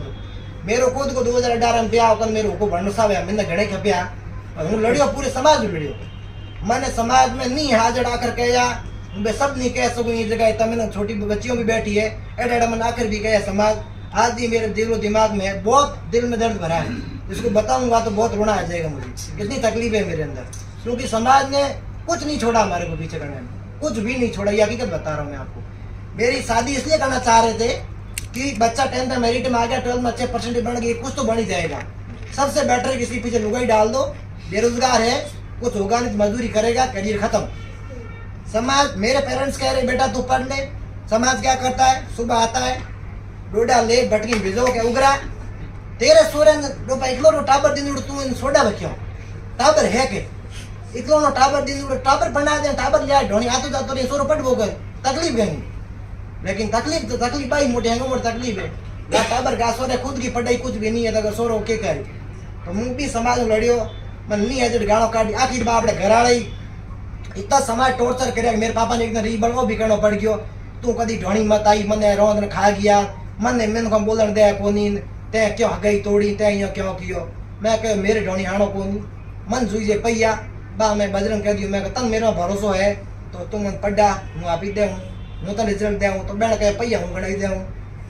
मेरो खुद को 2018 में ब्याह होकर मेरे को भरोसा हुआ मैंने घड़े खपिया और हूँ लड़ियो पूरे समाज में लड़ियो। मैंने समाज में नहीं हाजिर आकर कहा मैं सब नहीं कह सकूँ ये जगह इतना मैंने छोटी बच्चियों भी बैठी है एडा मैंने आखिर भी कहा समाज आज भी मेरे दिलो दिमाग में बहुत दिल में दर्द भरा है, इसको बताऊंगा तो बहुत रोना आ जाएगा मुझे, कितनी तकलीफ है मेरे अंदर। क्योंकि समाज ने कुछ नहीं छोड़ा हमारे को पीछे करने में, कुछ भी नहीं छोड़ा, ये हकीकत बता रहा हूँ मैं आपको। मेरी शादी इसलिए करना चाह रहे थे कि बच्चा 10th में मेरिट में आ गया, 12th में अच्छे परसेंटेज बन गए, कुछ तो बन ही जाएगा। सबसे बेटर किसी पीछे लुगाई डाल दो, बेरोजगार है कुछ होगा नहीं, मजदूरी करेगा, करियर खत्म। समाज मेरे पेरेंट्स कह रहे बेटा तू पढ़ ले, समाज क्या करता है सुबह आता है डोडा ले बटकी भिजो के उगरा तेरे सोरेन डोपा इकलो नो टाबर दिन तू इन सोडा बक्यो टाबर है के इकलो नो टाबर दिन टाबर बना दे टाबर ले ढोनी आतो जातो रे सोरो पट बोगर तकलीफ गई, लेकिन तकलीफ तो तकलीफ भाई मोटे हैंगो मोटे तकलीफ है या टाबर का सोरे खुद की पढ़ाई कुछ भी नहीं है अगर सोरो के करे। तो मुंह भी समाज लड़ियो मन नहीं है जो गाड़ो काटी आखिर बाप ने घर आड़ी इतना समाज टॉर्चर करे मेरे पापा ने एकदम रीबल भी करना पड़ गयो तू कदी ढोणी मत आई मने रोंद खा गया मने मैंने को बोलन दे कोनी ते क्यों गई तोड़ी ते यो क्यों कियो। मैं कह मेरे ढोणी हाणो कोनी मन जुई जे पैया बा मैं बजरंग कह दियो मैं तन मेरा भरोसा है तो तुम मन पढ़ा हूँ आपी दे हूँ तो रिजल्ट दे तो बेन कह पैया हूँ गणाई दे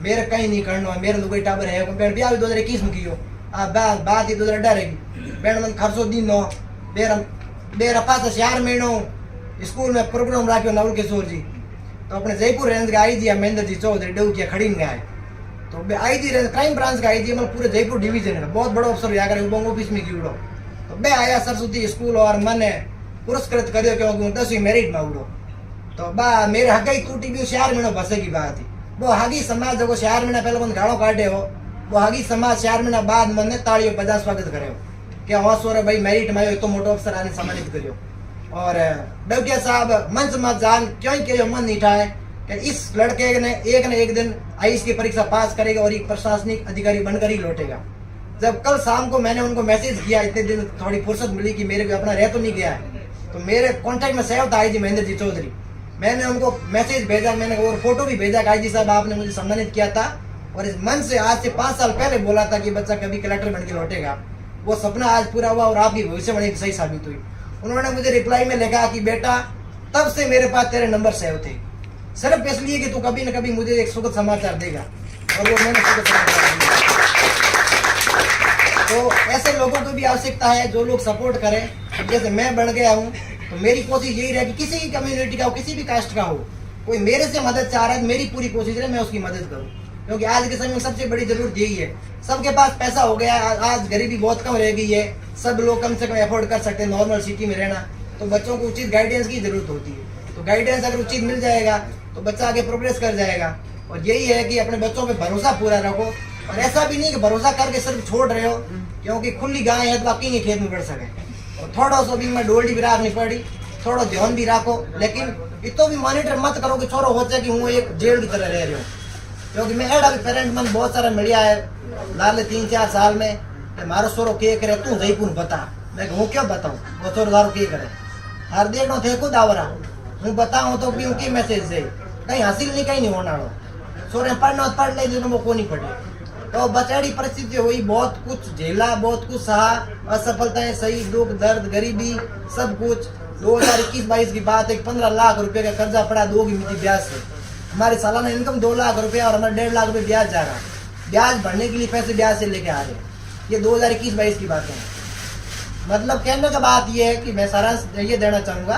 मेरे कहीं नहीं करना मेरे लुगाई टाबर है बेन ब्याह 2021 में कियो आ बात ही 2018 रहेगी बेन मन खर्चो दिन नो बेरा पास 4 महीनों स्कूल में प्रोग्राम राख्यो नवल किशोर जी तो अपने जयपुर रेंज का आई जी महेंद्र जी चौधरी डूकिया खड़ी में आए तो आई जी रेंज क्राइम ब्रांच का आई जी मतलब पूरे जयपुर डिवीजन है बहुत बड़ा अफसर यहाँ कर ऑफिस में कीड़ो तो मैं आया सरस्वती स्कूल और मैंने पुरस्कृत करियो क्योंकि 10वीं मेरिट में उड़ो तो बा मेरे हगाई टूटी भी 4 महीनों बसे की बात थी वो हगी समाज जो 4 महीना पहले मन गाड़ो काटे हो वो हगी समाज 4 महीना बाद मैंने ताड़ियों बजा स्वागत करे क्या हौसला भाई मेरिट में आयो तो मोटो अफसर आने सम्मानित करियो। और डोकिया साहब मंच मत जान क्यों के मन नहीं उठाए कि इस लड़के ने एक दिन आईएएस की परीक्षा पास करेगा और एक प्रशासनिक अधिकारी बनकर ही लौटेगा। जब कल शाम को मैंने उनको मैसेज किया इतने दिन थोड़ी फुर्सत मिली कि मेरे को अपना रह तो नहीं गया है तो मेरे कॉन्टेक्ट में सेव था आई जी महेंद्र जी चौधरी, मैंने उनको मैसेज भेजा मैंने और फोटो भी भेजा आई जी साहब आपने मुझे सम्मानित किया था और इस मन से आज से 5 साल पहले बोला था कि बच्चा कभी कलेक्टर बन के लौटेगा, वो सपना आज पूरा हुआ और आपकी भविष्यवाणी सही साबित हुई। उन्होंने मुझे रिप्लाई में लिखा कि बेटा तब से मेरे पास तेरे नंबर सेव थे सिर्फ इसलिए कि तू कभी न कभी मुझे एक सुखद समाचार देगा और वो मैंने सुखद समाचार दिया। तो ऐसे लोगों को भी आवश्यकता है जो लोग सपोर्ट करें। जैसे मैं बन गया हूँ तो मेरी कोशिश यही रहे कि किसी भी कम्युनिटी का हो किसी भी कास्ट का हो कोई मेरे से मदद चाह रहा है मेरी पूरी कोशिश है मैं उसकी मदद करूँ, क्योंकि आज के समय में सबसे बड़ी जरूरत यही है। सबके पास पैसा हो गया, आज गरीबी बहुत कम रह गई है, सब लोग कम से कम अफोर्ड कर सकते हैं नॉर्मल सिटी में रहना, तो बच्चों को उचित गाइडेंस की जरूरत होती है। तो गाइडेंस अगर उचित मिल जाएगा तो बच्चा आगे प्रोग्रेस कर जाएगा। और यही है कि अपने बच्चों पे भरोसा पूरा रखो और ऐसा भी नहीं कि भरोसा करके सिर्फ छोड़ रहे हो, क्योंकि खुली गाय है तो आप कहीं खेत में बढ़ सके। और थोड़ा सा भी मैं डोल्डी भी रखनी पड़ी, थोड़ा ध्यान भी रखो, लेकिन इतो भी मॉनिटर मत करो कि छोरो हो जाए कि हूँ एक जेल की तरह रह रही हूँ। क्योंकि मैं एडा भी पेरेंट मन बहुत सारा मिलिया है लाले 3-4 साल में कि मारो सोरो के करे तू जयपुर बता, मैं हूँ क्यों बताऊँ वो सोरो दारू के करे हर देखो थे खुद आवरा हूँ बताऊँ तो भी उनकी मैसेज दे कहीं हासिल नहीं कहीं नहीं होना सोरे पढ़ना पढ़ ले जो वो को नहीं पढ़े। तो बचाड़ी परिस्थिति हुई, बहुत कुछ झेला, बहुत कुछ सहा, असफलताएं सही, दुख दर्द गरीबी सब कुछ। 2021-22 की बात है, 15 लाख रुपए का कर्जा पड़ा 2 की मिति ब्याज से। हमारी सालाना इनकम 2 लाख रुपए और हमारा 1.5 लाख रुपए ब्याज जा रहा है। ब्याज भरने के लिए पैसे ब्याज से लेके आ रहे हैं। ये 2021-22 की बातें हैं। मतलब कहने का बात ये है कि मैं सारांश ये देना चाहूँगा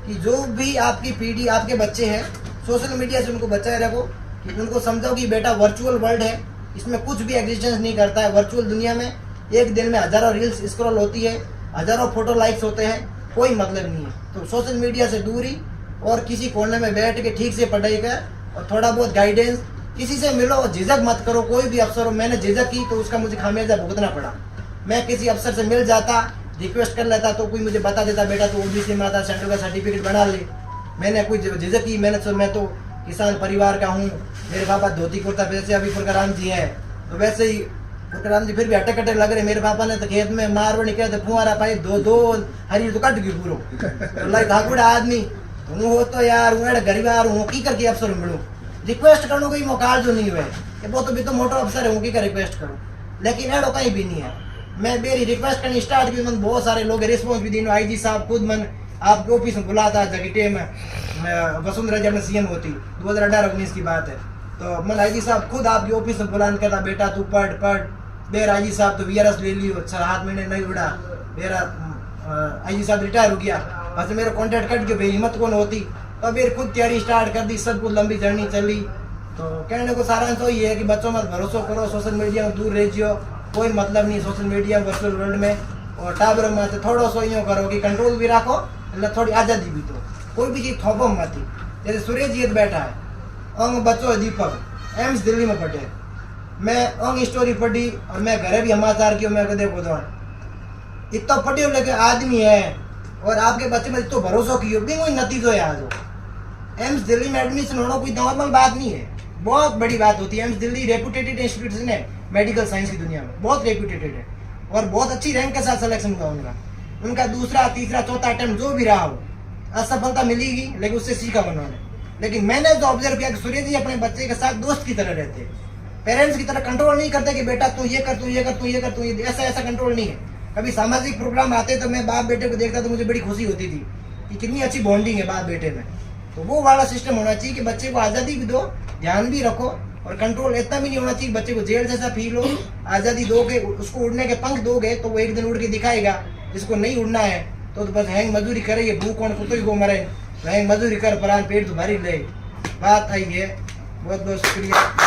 कि जो भी आपकी पीढ़ी, आपके बच्चे हैं, सोशल मीडिया से उनको बचाए रखो, कि उनको समझाओ कि बेटा वर्चुअल वर्ल्ड है, इसमें कुछ भी एग्जिस्टेंस नहीं करता है। वर्चुअल दुनिया में एक दिन में हज़ारों रील्स स्क्रॉल होती है, हज़ारों फोटो लाइक्स होते हैं, कोई मतलब नहीं है। तो सोशल मीडिया से दूरी, और किसी कोने में बैठ के ठीक से पढ़ाई कर और थोड़ा बहुत गाइडेंस, किसी से मिलो, झिझक मत करो। कोई भी अफसर हो, मैंने झिझक की तो उसका मुझे खामियाजा भुगतना पड़ा। मैं किसी अफसर से मिल जाता, रिक्वेस्ट कर लेता, तो कोई मुझे बता देता बेटा तो ओबीसी में आता, सेंटर का सर्टिफिकेट बना ले। मैंने कोई झिझक की, मैं तो किसान परिवार का हूँ, मेरे पापा धोती कुर्ता, जैसे अभी फुलकाराम जी हैं तो वैसे ही फुलकाराम जी फिर भी अटक अटक लग रहे। मेरे पापा ने तो खेत में मारवाड़ी कहे थे फुआरा पाई दो हरी तो कट गई पूरो ठाकुर आदमी हूँ तो यार हूँ गरीबार हूँ की करके अफसर मिलूँ, रिक्वेस्ट करूँ कोई मौका जो नहीं हुए वो तो भी तो मोटो अफसर है, हूँ की का रिक्वेस्ट करूँ, लेकिन एडो कहीं भी नहीं है। मैं मेरी रिक्वेस्ट करनी स्टार्ट की, मन बहुत सारे लोग रिस्पॉन्स भी दिन, IG साहब खुद मन आपके ऑफिस में बुलाता जगटे में, वसुंधरा जब सीएम होती 2018-19 की बात है, तो मन IG साहब खुद आपके ऑफिस में बुलाने कहता बेटा तू पढ़ बेर IG साहब तो VRS ले लियो, 7 महीने नहीं उड़ा, मेरा IG साहब रिटायर हो गया, बस मेरा कॉन्टेक्ट कट के भाई हिम्मत कौन होती, तो फिर खुद तैयारी स्टार्ट कर दी, सब कुछ लंबी जर्नी चली। तो कहने को सारांश तो ये है कि बच्चों में भरोसा करो, सोशल मीडिया में दूर रह जियो, कोई मतलब नहीं सोशल मीडिया वर्चुअल वर्ल्ड में, और टाबरों में से थोड़ा सो यूँ करो कि कंट्रोल भी रखो, मतलब थोड़ी आज़ादी भी दो, कोई भी चीज़ थोपो मत। जैसे सूर्य जी बैठा है, अंग बच्चों है दीपक, एम्स दिल्ली में पढ़े, मैं अंग स्टोरी पढ़ी और मैं घरे भी समाचार किया, मैं देखो तो इतना पढ़ी हो लेकिन आदमी है और आपके बच्चे में इतना भरोसा किया भी कोई नतीजो है। आज एम्स दिल्ली में एडमिशन होना कोई नॉर्मल बात नहीं है, बहुत बड़ी बात होती है। एम्स दिल्ली रेपुटेटेड इंस्टीट्यूशन है मेडिकल साइंस की दुनिया में, बहुत रेपुटेटेड है और बहुत अच्छी रैंक के साथ सिलेक्शन हुआ उनका दूसरा तीसरा चौथा अटेम्प्ट जो भी रहा हो, असफलता मिलेगी लेकिन उससे सीखा उन्होंने। लेकिन मैंने जो ऑब्जर्व किया कि सूर्य जी अपने बच्चे के साथ दोस्त की तरह रहते हैं, पेरेंट्स की तरह कंट्रोल नहीं करते कि बेटा तू ये कर तू ये कर तू ये कर तू ये, ऐसा कंट्रोल नहीं है। कभी सामाजिक प्रोग्राम आते तो मैं बाप बेटे को देखता तो मुझे बड़ी खुशी होती थी कि कितनी अच्छी बॉन्डिंग है बाप बेटे में। तो वो वाला सिस्टम होना चाहिए कि बच्चे को आज़ादी भी दो, ध्यान भी रखो, और कंट्रोल इतना भी नहीं होना चाहिए बच्चे को जेल जैसा फील हो। आज़ादी दोगे, उसको उड़ने के पंख दोगे तो वो एक दिन उड़ के दिखाएगा। जिसको नहीं उड़ना है तो बस हैंग मजदूरी करेंगे, भूख कौन कुत्ते को मरे, हैंग मजदूरी कर प्राण पेट तो भरी ले। बात आई है। बहुत बहुत शुक्रिया।